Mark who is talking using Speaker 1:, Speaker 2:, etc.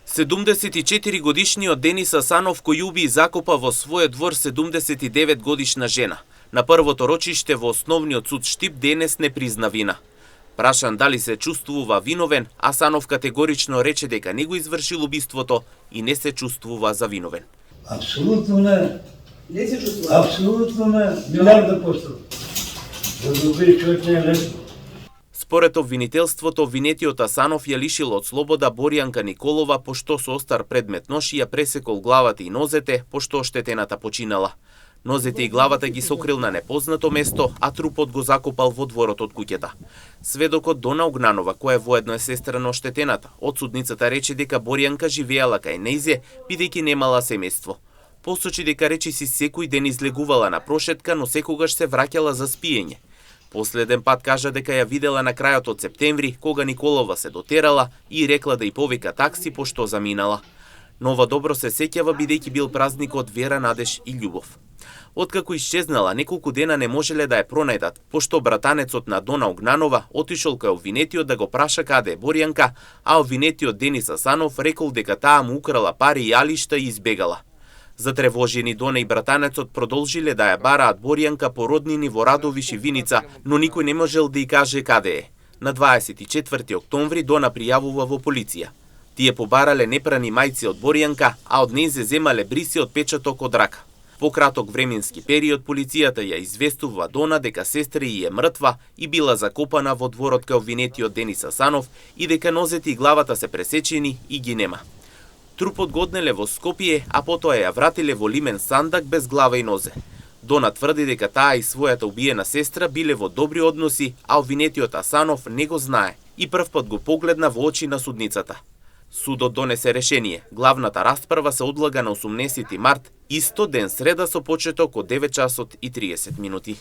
Speaker 1: 74 годишниот Денис Асанов, кој уби и закопа во својот двор 79 годишна жена. На првото рочиште во Основниот суд Штип денес не призна вина. Прашан дали се чувствува виновен, Асанов категорично рече дека не го извршил убиството и не се чувствува завиновен.
Speaker 2: Апсолутно не.
Speaker 3: Не се чувствува?
Speaker 2: Апсолутно не. Милиарда %. Да добри човек не е лесно.
Speaker 1: Според обвинителството, обвинетиот Асанов ја лишил од слобода Боријанка Николова пошто со остар предмет нож ја пресекол главата и нозете, пошто оштетената починала. Нозете и главата ги сокрил на непознато место, а трупот го закопал во дворот од куќата. Сведокот Дона Огнанова, која воедно е сестра на оштетената, од судницата рече дека Боријанка живеела кај нејзе, бидејќи немала семејство. Посочи дека речиси секој ден излегувала на прошетка, но секогаш се враќала за спиење. Последен пат кажа дека ја видела на крајот од септември, кога Николова се дотерала и рекла да ја повика такси пошто заминала. Нова добро се сеќава бидејќи бил празникот вера, надеж и љубов. Откако исчезнала, неколку дена не можеле да ја пронајдат, пошто братанецот на Дона Огнанова отишол кај обвинетиот да го праша каде е Боријанка, а обвинетиот Денис Асанов рекол дека таа му украла пари и алишта и избегала. Затревожени Дона и братанецот продолжиле да ја бараат Боријанка по роднини во Радовиш и Виница, но никој не можел да ја каже каде е. На 24 октомври Дона пријавува во полиција. Тие побарале непрани мајци од Боријанка, а од нејзе земале бриси од печаток од рака. По краток временски период полицијата ја известува Дона дека сестра ѝ е мртва и била закопана во дворот кај обвинетиот Денис Асанов и дека нозете и главата се пресечени и ги нема. Трупот го однеле во Скопје, а потоа ја вратиле во лимен сандак без глава и нозе. Дона тврди дека таа и својата убиена сестра биле во добри односи, а обвинетиот Асанов не го знае и првпат го погледна во очи на судницата. Судот донесе решение. Главната расправа се одлага на 18 март, исто ден среда со почеток од 9 часот и 30 минути.